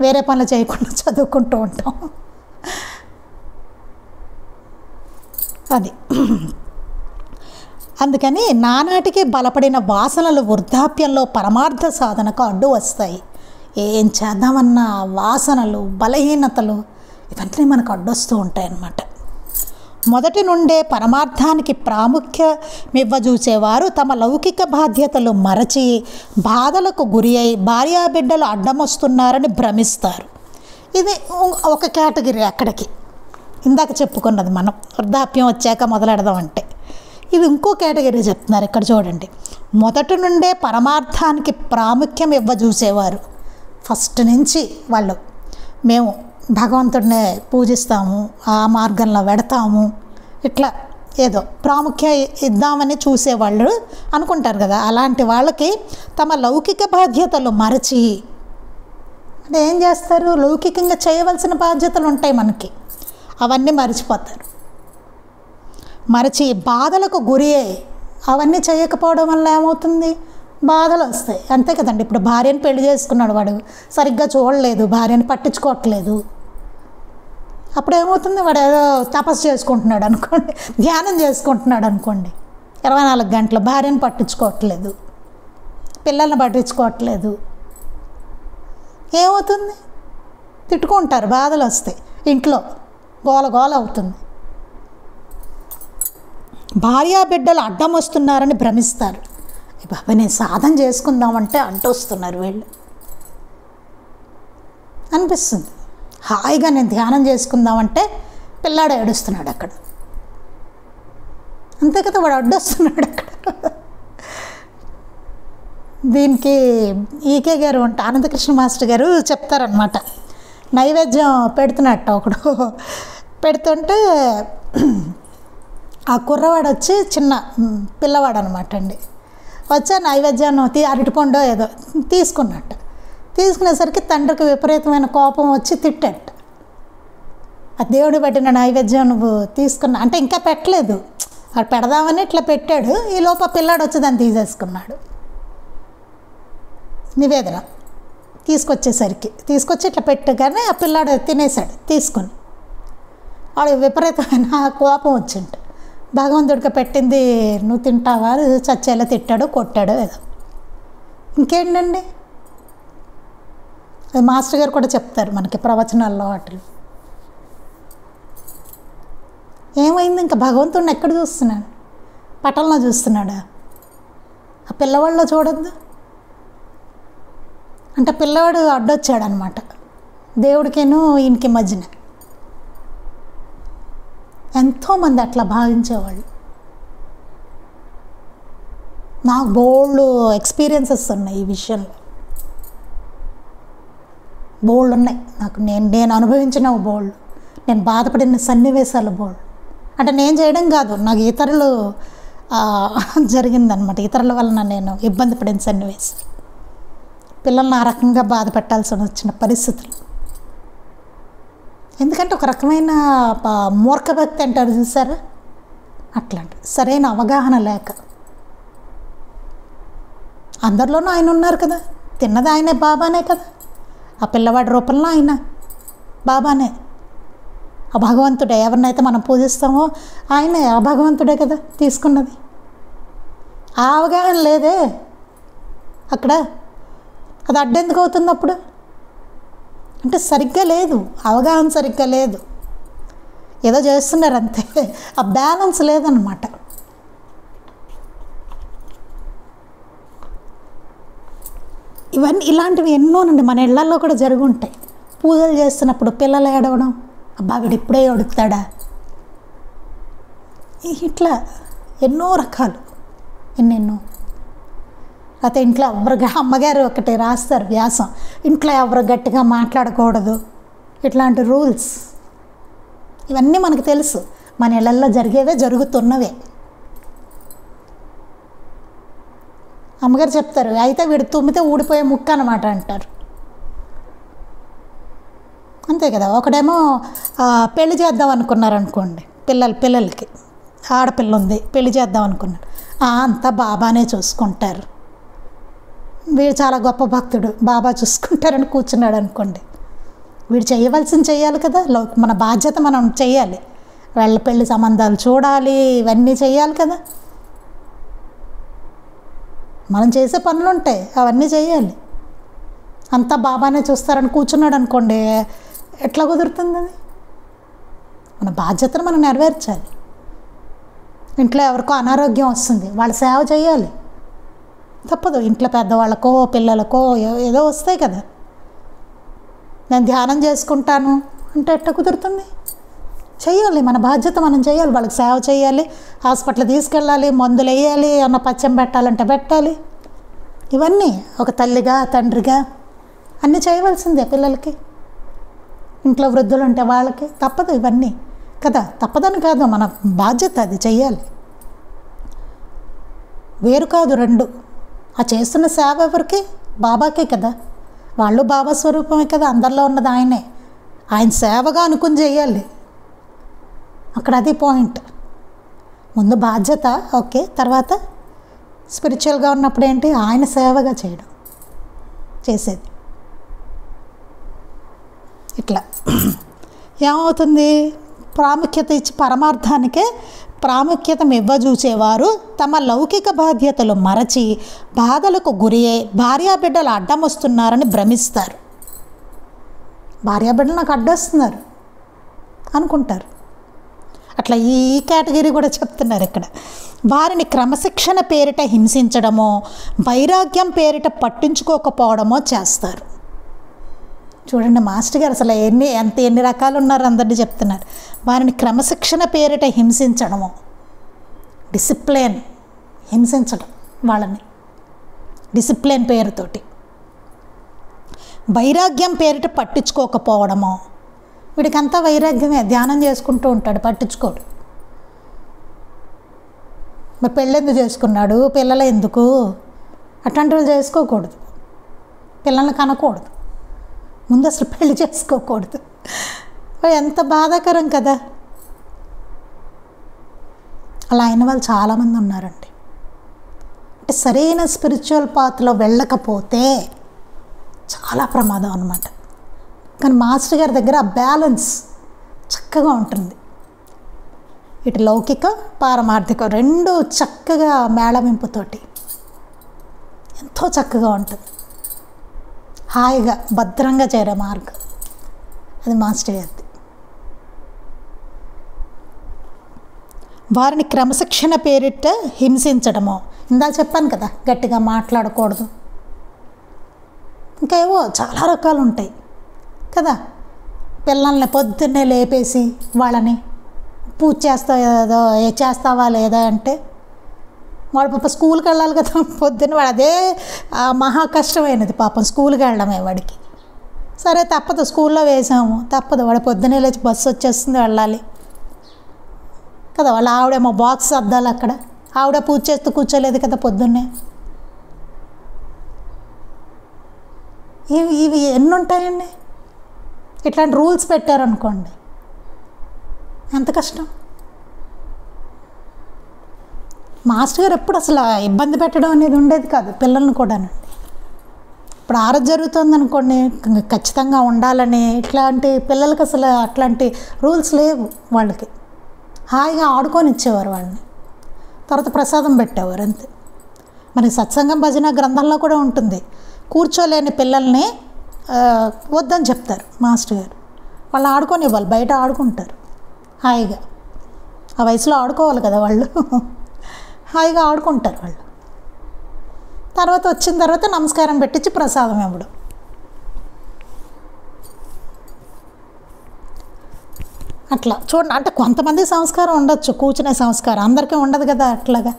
వేరే పనులు చేయకుండా చదువుకుంటూ ఉంటాం. అది అందుకని నానాటికి బలపడిన వాసనలు వృద్ధాప్యంలో పరమార్థ సాధనకు అడ్డు వస్తాయి. ఏం చేద్దామన్నా వాసనలు, బలహీనతలు ఇవన్నీ మనకు అడ్డొస్తూ ఉంటాయి అన్నమాట. మొదటి నుండే పరమార్థానికి ప్రాముఖ్యమివ్వజూసేవారు తమ లౌకిక బాధ్యతలు మరచి బాధలకు గురి అయి భార్యాబిడ్డలు అడ్డమొస్తున్నారని భ్రమిస్తారు. ఇది ఒక కేటగిరీ. అక్కడికి ఇందాక చెప్పుకున్నది మనం వృద్ధాప్యం వచ్చాక మొదలెడదామంటే ఇది ఇంకో కేటగిరీ చెప్తున్నారు. ఇక్కడ చూడండి, మొదటి నుండే పరమార్థానికి ప్రాముఖ్యం ఇవ్వజూసేవారు. ఫస్ట్ నుంచి వాళ్ళు మేము భగవంతుడిని పూజిస్తాము, ఆ మార్గంలో వెడతాము, ఇట్లా ఏదో ప్రాముఖ్యం ఇద్దామని చూసేవాళ్ళు అనుకుంటారు కదా. అలాంటి వాళ్ళకి తమ లౌకిక బాధ్యతలు మరచి అంటే ఏం చేస్తారు, లౌకికంగా చేయవలసిన బాధ్యతలు ఉంటాయి మనకి, అవన్నీ మర్చిపోతారు. మరచి బాధలకు గురి అయ్యి అవన్నీ చేయకపోవడం వల్ల ఏమవుతుంది, బాధలు వస్తాయి. అంతే కదండి. ఇప్పుడు భార్యను పెళ్లి చేసుకున్నాడు, వాడు సరిగ్గా చూడలేదు, భార్యను పట్టించుకోవట్లేదు. అప్పుడు ఏమవుతుంది, వాడు ఏదో తపస్సు చేసుకుంటున్నాడు అనుకోండి, ధ్యానం చేసుకుంటున్నాడు అనుకోండి, 24 గంటలు భార్యను పట్టించుకోవట్లేదు, పిల్లల్ని పట్టించుకోవట్లేదు. ఏమవుతుంది, తిట్టుకుంటారు, బాధలు వస్తాయి, ఇంట్లో గోల గోల అవుతుంది. భార్యాబిడ్డలు అడ్డం వస్తున్నారని భ్రమిస్తారు. బాబా నేను సాధన చేసుకుందామంటే అడ్డొస్తున్నారు వీళ్ళు అనిపిస్తుంది. హాయిగా నేను ధ్యానం చేసుకుందామంటే పిల్లాడు ఏడుస్తున్నాడు అక్కడ. అంతే కదా, వాడు అడ్డొస్తున్నాడు అక్కడ. దీనికి ఈకే గారు అంటే అనంతకృష్ణ మాస్టర్ గారు చెప్తారనమాట. నైవేద్యం పెడుతున్నట్టు ఒకడు పెడుతుంటే ఆ కుర్రవాడు వచ్చి చిన్న పిల్లవాడు అనమాట అండి, వచ్చి నైవేద్యాన్ని అరటిపండు ఏదో తీసుకున్నట్టు. తీసుకునేసరికి తండ్రికి విపరీతమైన కోపం వచ్చి తిట్టట. ఆ దేవుడు పెట్టిన నైవేద్యం నువ్వు తీసుకున్నా అంటే ఇంకా పెట్టలేదు, అది పెడదామని ఇట్లా పెట్టాడు, ఈ లోపల పిల్లాడు వచ్చి దాన్ని తీసేసుకున్నాడు. నివేదన తీసుకొచ్చి ఇట్లా పెట్టగానే ఆ పిల్లాడు తినేశాడు తీసుకొని. వాడు విపరీతమైన కోపం వచ్చింట. భగవంతుడికి పెట్టింది నువ్వు తింటావా, చచ్చేలా తిట్టాడు, కొట్టాడు ఏదో. ఇంకేంటండి, అది మాస్టర్ గారు కూడా చెప్తారు మనకి ప్రవచనాల్లో వాటిలో. ఏమైంది, ఇంకా భగవంతుడిని ఎక్కడ చూస్తున్నాడు, పటంలో చూస్తున్నాడా, ఆ పిల్లవాళ్ళలో చూడొద్దు అంటే పిల్లవాడు అడ్డొచ్చాడనమాట దేవుడికేను ఈయనకి మధ్యన. ఎంతోమంది అట్లా భావించేవాళ్ళు. నాకు బోల్డ్ ఎక్స్పీరియన్సెస్ ఉన్నాయి ఈ విషయంలో, బోల్డ్ ఉన్నాయి నాకు. నేను అనుభవించిన బోల్డ్, నేను బాధపడిన సన్నివేశాలు బోల్డ్. అంటే నేను చేయడం కాదు, నాకు ఇతరులు జరిగిందనమాట. ఇతరుల వలన నేను ఇబ్బంది పడిన సన్నివేశం, పిల్లల్ని ఆ రకంగా బాధ పెట్టాల్సి వచ్చిన పరిస్థితులు. ఎందుకంటే ఒక రకమైన మూర్ఖభక్తి అంటారు చూసారా, అట్లాంటి సరైన అవగాహన లేక. అందరిలోనూ ఆయన ఉన్నారు కదా, తిన్నది ఆయనే, బాబానే కదా, ఆ పిల్లవాడి రూపంలో ఆయన బాబానే, ఆ భగవంతుడే. ఎవరినైతే మనం పూజిస్తామో ఆయనే, ఆ భగవంతుడే కదా తీసుకున్నది. ఆ అవగాహన లేదే అక్కడ, అది అడ్డెందుకు అవుతుంది అప్పుడు అంటే సరిగ్గా లేదు, అవగాహన సరిగ్గా లేదు, ఏదో చేస్తున్నారు అంతే, ఆ బ్యాలెన్స్ లేదన్నమాట. ఇవన్నీ ఇలాంటివి ఎన్నోనండి మన ఇళ్లలో కూడా జరిగి ఉంటాయి. పూజలు చేస్తున్నప్పుడు పిల్లలు ఏడవడం, అబ్బా వీడు ఇప్పుడే ఏడుస్తాడా, ఇట్లా ఎన్నో రకాలు, ఎన్నెన్నో. అయితే ఇంట్లో ఎవరు, అమ్మగారు ఒకటి రాస్తారు వ్యాసం, ఇంట్లో ఎవరు గట్టిగా మాట్లాడకూడదు, ఇట్లాంటి రూల్స్. ఇవన్నీ మనకు తెలుసు, మన ఇళ్ళల్లో జరిగేవే, జరుగుతున్నవే. అమ్మగారు చెప్తారు, అయితే వీడు తుమ్మితే ఊడిపోయే ముక్క అనమాట అంటారు. అంతే కదా. ఒకడేమో పెళ్లి చేద్దాం అనుకున్నారు అనుకోండి, పిల్లలకి ఆడపిల్ల ఉంది, పెళ్లి చేద్దాం అనుకున్నారు. అంతా బాబానే చూసుకుంటారు, వీడు చాలా గొప్ప భక్తుడు, బాబా చూసుకుంటారని కూర్చున్నాడు అనుకోండి. వీడు చేయవలసింది చేయాలి కదా, మన బాధ్యత మనం చేయాలి. వాళ్ళ పెళ్లి సంబంధాలు చూడాలి, ఇవన్నీ చేయాలి కదా. మనం చేసే పనులు ఉంటాయి, అవన్నీ చేయాలి. అంతా బాబానే చూస్తారని కూర్చున్నాడు అనుకోండి, ఎట్లా కుదురుతుంది అది? మన బాధ్యతను మనం నెరవేర్చాలి. ఇంట్లో ఎవరికో అనారోగ్యం వస్తుంది, వాళ్ళ సేవ చేయాలి, తప్పదు. ఇంట్లో పెద్దవాళ్ళకో పిల్లలకో ఏదో వస్తాయి కదా. నేను ధ్యానం చేసుకుంటాను అంటే ఎట్లా కుదురుతుంది? చేయాలి, మన బాధ్యత మనం చేయాలి. వాళ్ళకి సేవ చేయాలి, హాస్పిటల్ తీసుకెళ్ళాలి, మందులు వేయాలి, అన్న పచ్చం పెట్టాలంటే పెట్టాలి. ఇవన్నీ ఒక తల్లిగా తండ్రిగా అన్నీ చేయవలసిందే. పిల్లలకి, ఇంట్లో వృద్ధులు ఉంటే వాళ్ళకి తప్పదు ఇవన్నీ కదా. తప్పదని కాదు, మన బాధ్యత అది చెయ్యాలి. వేరు కాదు రెండు. ఆ చేస్తున్న సేవ ఎవరికి? బాబాకే కదా. వాళ్ళు బాబా స్వరూపమే కదా, అందరిలో ఉన్నది ఆయనే. ఆయన సేవగా అనుకుని చేయాలి. అక్కడ అది పాయింట్. ముందు బాధ్యత ఓకే, తర్వాత స్పిరిచువల్గా ఉన్నప్పుడు ఏంటి? ఆయన సేవగా చేయడం, చేసేది. ఇట్లా ఏమవుతుంది? ప్రాముఖ్యత ఇచ్చి పరమార్థానికే ప్రాముఖ్యత ఇవ్వజూచేవారు తమ లౌకిక బాధ్యతలు మరచి బాధలకు గురి అయి భార్యాబిడ్డలు అడ్డం వస్తున్నారని భ్రమిస్తారు. భార్యాబిడ్డలు నాకు అడ్డొస్తున్నారు అనుకుంటారు. అట్లా ఈ కేటగిరీ కూడా చెప్తున్నారు ఇక్కడ. వారిని క్రమశిక్షణ పేరిట హింసించడమో వైరాగ్యం పేరిట పట్టించుకోకపోవడమో చేస్తారు. చూడండి మాస్టర్ గారు అసలు ఎన్ని రకాలు ఉన్నారు అందరినీ చెప్తున్నారు. వారిని క్రమశిక్షణ పేరిట హింసించడము, డిసిప్లిన్, హింసించడం వాళ్ళని డిసిప్లిన్ పేరుతోటి. వైరాగ్యం పేరిట పట్టించుకోకపోవడము, వీడికంతా వైరాగ్యమే, ధ్యానం చేసుకుంటూ ఉంటాడు, పట్టించుకోడు. మరి పెళ్ళెందుకు చేసుకున్నాడు? పిల్లలు ఎందుకు? అట్లాంటివి చేసుకోకూడదు, పిల్లల్ని కనకూడదు, ముందు అసలు పెళ్లి చేసుకోకూడదు. ఎంత బాధాకరం కదా. అలా అయిన వాళ్ళు చాలామంది ఉన్నారండి. అంటే సరైన స్పిరిచువల్ పాత్లో వెళ్ళకపోతే చాలా ప్రమాదం అన్నమాట. కానీ మాస్టర్ గారి దగ్గర ఆ బ్యాలెన్స్ చక్కగా ఉంటుంది. ఇటు లౌకిక పారమార్థిక రెండు చక్కగా మేళవింపుతోటి ఎంతో చక్కగా ఉంటుంది. హాయిగా భద్రంగా చేరే మార్గం అది మాస్టర్ గారిది. వారిని క్రమశిక్షణ పేరిట హింసించడమో, ఇందా చెప్పాను కదా, గట్టిగా మాట్లాడకూడదు, ఇంకా ఏవో చాలా రకాలు ఉంటాయి కదా. పిల్లల్ని పొద్దున్నే లేపేసి వాళ్ళని పూజ చేస్తావా లేదా అంటే, వాడు పాప స్కూల్కి వెళ్ళాలి కదా పొద్దున్న, వాడు అదే మహా కష్టమైనది పాపం స్కూల్కి వెళ్ళడమే వాడికి. సరే తప్పదు, స్కూల్లో వేసాము, తప్పదు, వాడు పొద్దున్నే లేచి బస్సు వచ్చేస్తుంది, వెళ్ళాలి కదా. వాళ్ళ ఆవిడేమో బాక్స్ అద్దాలి అక్కడ, ఆవిడ పూజ చేస్తూ కూర్చోలేదు కదా పొద్దున్నే. ఇవి ఎన్ని ఉంటాయండి. ఇట్లాంటి రూల్స్ పెట్టారనుకోండి ఎంత కష్టం. మాస్టర్ గారు ఎప్పుడు అసలు ఇబ్బంది పెట్టడం అనేది ఉండేది కాదు పిల్లల్ని కూడానండి. ఇప్పుడు ఆరోజు జరుగుతుంది అనుకోండి, ఖచ్చితంగా ఉండాలని ఇట్లాంటి పిల్లలకి అసలు అట్లాంటి రూల్స్ లేవు. వాళ్ళకి హాయిగా ఆడుకొని ఇచ్చేవారు వాళ్ళని, తర్వాత ప్రసాదం పెట్టేవారు అంతే. మనకి సత్సంగం భజన గ్రంథంలో కూడా ఉంటుంది, కూర్చోలేని పిల్లల్ని వద్దని చెప్తారు మాస్టర్ గారు. వాళ్ళు ఆడుకొని ఇవ్వాలి, బయట ఆడుకుంటారు హాయిగా. ఆ వయసులో ఆడుకోవాలి కదా వాళ్ళు, హాయిగా ఆడుకుంటారు వాళ్ళు. తర్వాత వచ్చిన తర్వాత నమస్కారం పెట్టించి ప్రసాదం ఇవ్వడం. అట్లా చూడండి. అంటే కొంతమంది సంస్కారం ఉండొచ్చు, కూర్చునే సంస్కారం, అందరికీ ఉండదు కదా అట్లాగా,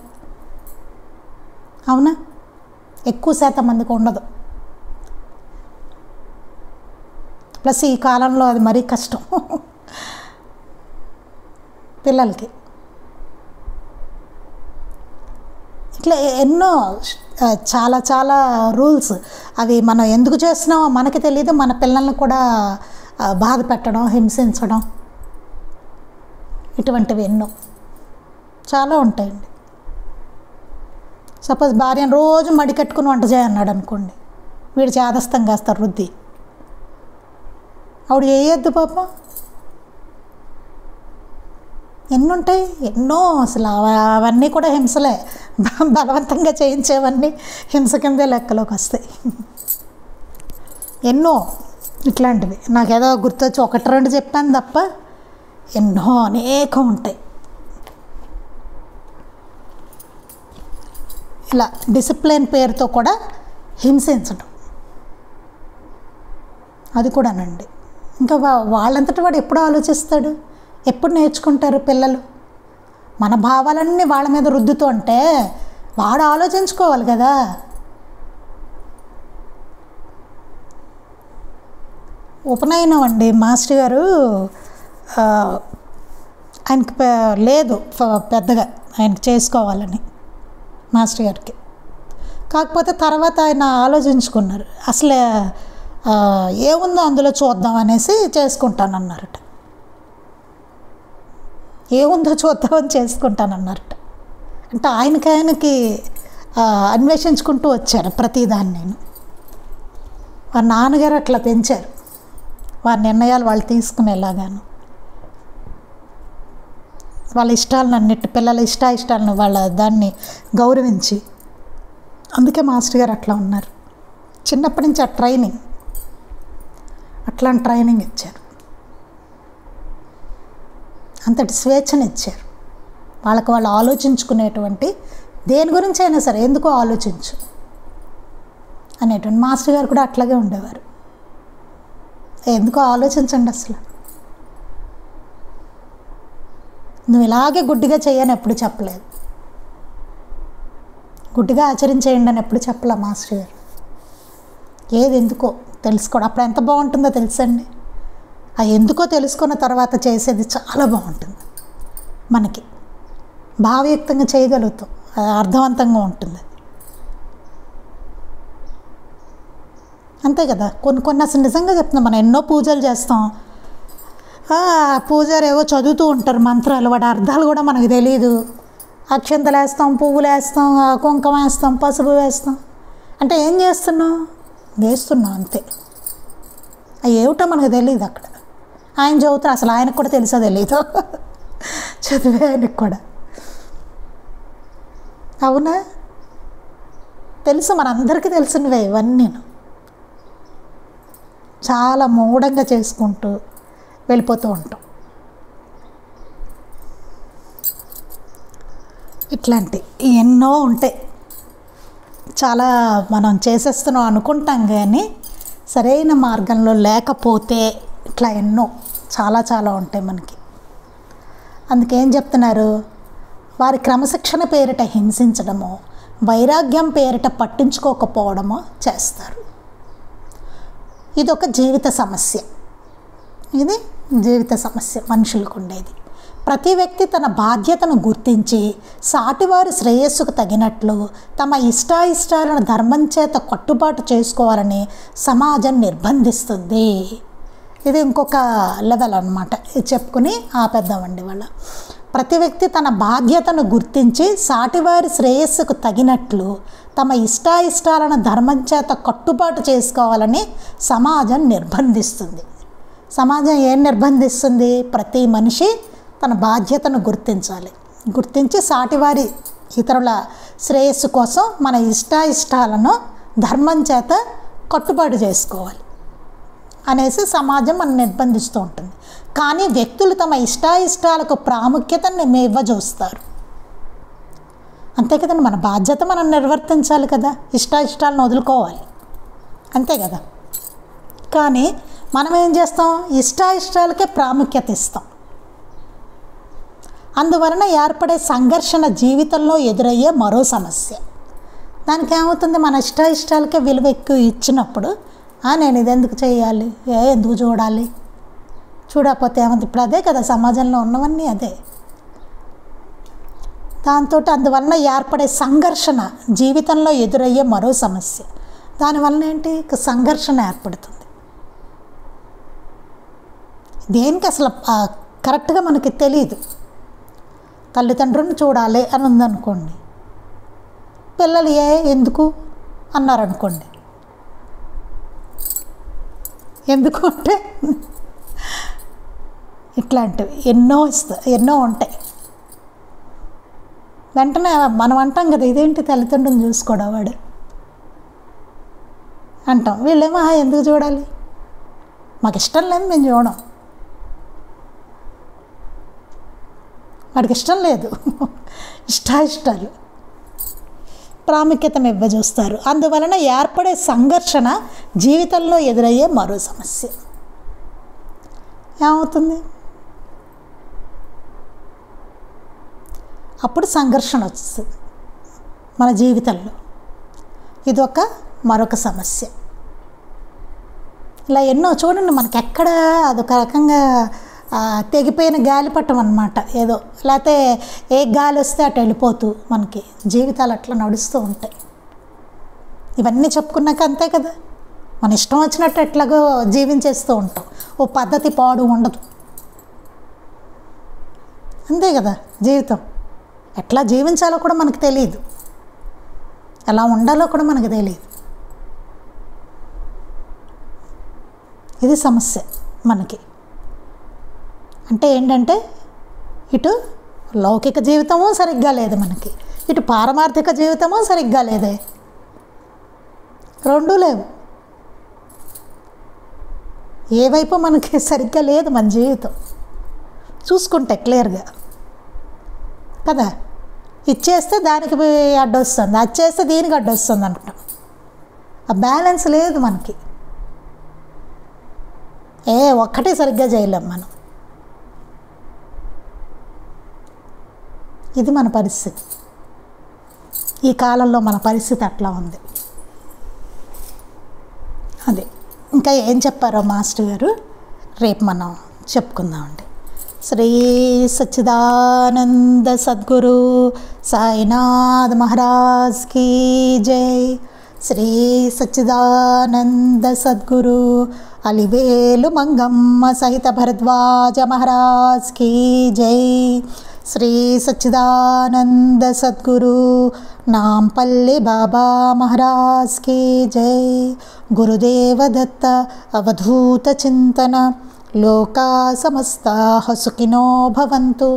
అవునా? ఎక్కువ శాతం మందికి ఉండదు. ప్లస్ ఈ కాలంలో అది మరీ కష్టం పిల్లలకి. ఇట్లా ఎన్నో చాలా చాలా రూల్స్, అవి మనం ఎందుకు చేస్తున్నామో మనకి తెలియదు, మన పిల్లల్ని కూడా బాధ పెట్టడం, హింసించడం, ఇటువంటివి ఎన్నో చాలా ఉంటాయండి. సపోజ్ భార్యను రోజు మడి కట్టుకుని వంట చేయన్నాడు అనుకోండి, వీడు చేదస్తం కాస్తారు రుద్ది, ఆవిడ చేయొద్దు పాపం. ఎన్నుంటాయి, ఎన్నో అసలు అవన్నీ కూడా హింసలే. బలవంతంగా చేయించేవన్నీ హింస కిందే లెక్కలోకి వస్తాయి. ఎన్నో ఇట్లాంటివి నాకేదో గుర్తొచ్చి 1-2 చెప్పాను తప్ప ఎన్నో అనేకం ఉంటాయి. ఇలా డిసిప్లిన్ పేరుతో కూడా హింసించడం అది కూడానండి. ఇంకా వాళ్ళంతటి వాడు ఎప్పుడు ఆలోచిస్తాడు, ఎప్పుడు నేర్చుకుంటారు పిల్లలు? మన భావాలన్నీ వాళ్ళ మీద రుద్దుతూ ఉంటే వాడు ఆలోచించుకోవాలి కదా. ఉపనయనం అండి, మాస్టర్ గారు ఆయనకి లేదు పెద్దగా ఆయనకి చేసుకోవాలని మాస్టర్ గారికి. కాకపోతే తర్వాత ఆయన ఆలోచించుకున్నారు, అసలే ఏముందో అందులో చూద్దాం అనేసి చేసుకుంటానన్నారట. ఏముందో చూద్దామని చేసుకుంటానన్నారట. అంటే ఆయనకి అన్వేషించుకుంటూ వచ్చారు ప్రతిదాన్ని. నేను వారి నాన్నగారు అట్లా పెంచారు, వారి నిర్ణయాలు వాళ్ళు తీసుకునేలాగాను, వాళ్ళ ఇష్టాలను అన్నిటి పిల్లల ఇష్టాలను వాళ్ళ దాన్ని గౌరవించి. అందుకే మాస్టర్ గారు అట్లా ఉన్నారు. చిన్నప్పటి నుంచి ఆ ట్రైనింగ్, అట్లాంటి ట్రైనింగ్ ఇచ్చారు, అంతటి స్వేచ్ఛనిచ్చారు వాళ్ళకి. వాళ్ళు ఆలోచించుకునేటువంటి దేని గురించి అయినా సరే ఎందుకో ఆలోచించు అనేటువంటి మాస్టర్ గారు కూడా అట్లాగే ఉండేవారు. ఎందుకో ఆలోచించండి, అసలు నువ్వు ఇలాగే గుడ్డిగా చేయని ఎప్పుడు చెప్పలేదు, గుడ్డిగా ఆచరించేయండి అని ఎప్పుడు చెప్పలే మాస్టర్ గారు. ఏది ఎందుకో తెలుసుకోవడం అప్పుడు ఎంత బాగుంటుందో తెలుసండి. ఆ ఎందుకో తెలుసుకున్న తర్వాత చేసేది చాలా బాగుంటుంది, మనకి భావయుక్తంగా చేయగలుగుతాం, అర్థవంతంగా ఉంటుంది. అంతే కదా. కొన్ని అసలు నిజంగా చెప్తున్నాం, మనం ఎన్నో పూజలు చేస్తాం, పూజారు ఏవో చదువుతూ ఉంటారు మంత్రాలు, వాటి అర్థాలు కూడా మనకు తెలియదు. అక్షంతలు వేస్తాం, పువ్వులు వేస్తాం, కుంకుమ వేస్తాం, పసుపు వేస్తాం. అంటే ఏం చేస్తున్నాం? వేస్తున్నాం అంతే. అవి ఏమిటో మనకు తెలియదు. అక్కడ ఆయన చదువుతారు, అసలు ఆయనకు కూడా తెలుసో తెలీదు, చదివే ఆయనకు కూడా. అవునా? తెలుసు, మనందరికీ తెలిసినవే ఇవన్నీ. చాలా మూఢంగా చేసుకుంటూ వెళ్ళిపోతూ ఉంటాం. ఇట్లాంటి ఎన్నో ఉంటాయి. చాలా మనం చేసేస్తున్నాం అనుకుంటాం, కానీ సరైన మార్గంలో లేకపోతే ఇట్లా ఎన్నో చాలా ఉంటాయి మనకి. అందుకేం చెప్తున్నారు? వారి క్రమశిక్షణ పేరిట హింసించడమో, వైరాగ్యం పేరిట పట్టించుకోకపోవడమో చేస్తారు. ఇదొక జీవిత సమస్య. ఇది జీవిత సమస్య మనుషులకు ఉండేది. ప్రతి వ్యక్తి తన బాధ్యతను గుర్తించి సాటివారి శ్రేయస్సుకు తగినట్లు తమ ఇష్టాయిష్టాలను ధర్మం చేత కట్టుబాటు చేసుకోవాలని సమాజం నిర్బంధిస్తుంది. ఇది ఇంకొక లెవెల్ అన్నమాట. ఇది చెప్పుకుని ఆపేద్దామండి వాళ్ళ. ప్రతి వ్యక్తి తన బాధ్యతను గుర్తించి సాటివారి శ్రేయస్సుకు తగినట్లు తమ ఇష్టాయిష్టాలను ధర్మం చేత కట్టుబాటు చేసుకోవాలని సమాజం నిర్బంధిస్తుంది. సమాజం ఏం నిర్బంధిస్తుంది? ప్రతి మనిషి తన బాధ్యతను గుర్తించాలి, గుర్తించి సాటివారి ఇతరుల శ్రేయస్సు కోసం మన ఇష్టాయిష్టాలను ధర్మం చేత కట్టుబాటు చేసుకోవాలి అనేసి సమాజం మనం నిర్బంధిస్తూ ఉంటుంది. కానీ వ్యక్తులు తమ ఇష్టాయిష్టాలకు ప్రాముఖ్యతను ఇవ్వజూస్తారు. అంతే కదండి, మన బాధ్యత మనం నిర్వర్తించాలి కదా, ఇష్టాయిష్టాలను వదులుకోవాలి, అంతే కదా. కానీ మనం ఏం చేస్తాం? ఇష్టాయిష్టాలకే ప్రాముఖ్యత ఇస్తాం. అందువలన ఏర్పడే సంఘర్షణ జీవితంలో ఎదురయ్యే మరో సమస్య. దానికి ఏమవుతుంది? మన ఇష్టాయిష్టాలకే విలువ ఎక్కువ ఇచ్చినప్పుడు నేను ఇది ఎందుకు చేయాలి, ఎందుకు చూడాలి, చూడకపోతే ఏమవుతుంది? ఇప్పుడు అదే కదా సమాజంలో ఉన్నవన్నీ అదే. దాంతో అందువలన ఏర్పడే సంఘర్షణ జీవితంలో ఎదురయ్యే మరో సమస్య. దానివలన ఏంటి? సంఘర్షణ ఏర్పడుతుంది. దేనికి అసలు కరెక్ట్గా మనకి తెలియదు. తల్లిదండ్రులను చూడాలి అని ఉందనుకోండి, పిల్లలు ఎందుకు అన్నారనుకోండి, ఎందుకు అంటే ఇట్లాంటివి ఎన్నో ఉంటాయి. వెంటనే మనం అంటాం కదా, ఇదేంటి తల్లిదండ్రులు చూసుకోవడం వాడు అంటాం. వీళ్ళేమో ఎందుకు చూడాలి, మాకు ఇష్టం లేదు, మేము చూడం, వాడికి ఇష్టం లేదు, ఇష్టాలు ప్రాముఖ్యత చూస్తారు. అందువలన ఏర్పడే సంఘర్షణ జీవితంలో ఎదురయ్యే మరో సమస్య. ఏమవుతుంది, అప్పుడు సంఘర్షణ వస్తుంది మన జీవితంలో. ఇదొక మరొక సమస్య. ఇలా ఎన్నో చూడండి, మనకి ఎక్కడ అదొక రకంగా తెగిపోయిన గాలిపటం అన్నమాట. ఏదో లేకపోతే ఏ గాలి వస్తే అటు వెళ్ళిపోతూ మనకి జీవితాలు అట్లా నడుస్తూ ఉంటాయి. ఇవన్నీ చెప్పుకున్నాక అంతే కదా, మన ఇష్టం వచ్చినట్టు ఎట్లాగో జీవించేస్తూ ఉంటాం. ఓ పద్ధతి పాడు ఉండదు, అంతే కదా. జీవితం ఎట్లా జీవించాలో కూడా మనకు తెలియదు, ఎలా ఉండాలో కూడా మనకు తెలియదు. ఇది సమస్య మనకి. అంటే ఏంటంటే, ఇటు లౌకిక జీవితము సరిగ్గా లేదు మనకి, ఇటు పారమార్థిక జీవితము సరిగ్గా లేదే, రెండూ లేవు. ఏవైపు మనకి సరిగ్గా లేదు మన జీవితం చూసుకుంటే క్లియర్గా కదా. ఇచ్చేస్తే దానికి అడ్డొస్తుంది, అది చేస్తే దీనికి అడ్డొస్తుంది అనుకుంటాం. ఆ బ్యాలెన్స్ లేదు మనకి, ఒక్కటి సరిగ్గా చేయలేం మనం. ఇది మన పరిస్థితి. ఈ కాలంలో మన పరిస్థితి అట్లా ఉంది. అదే ఇంకా ఏం చెప్పారో మాస్టర్ గారు రేపు మనం చెప్పుకుందామండి. శ్రీ సచ్చిదానంద సద్గురు సాయినాథ్ మహారాజ్ కీ జై. శ్రీ సచ్చిదానంద సద్గురు అలివేలు మంగమ్మ సహిత భరద్వాజ మహారాజ్ కీ జై. శ్రీ సచ్చిదానంద సద్గురు నాంపల్లి బాబా మహారాజ్ కీ జై. గురుదేవ దత్త అవధూత చింతన. లోకా సమస్తాః సుఖినో భవంతు.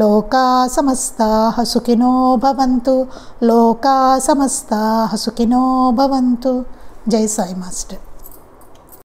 లోకా సమస్తాః సుఖినో భవంతు. లోకా సమస్తాః సుఖినో భవంతు. జై సాయి మాస్టర్.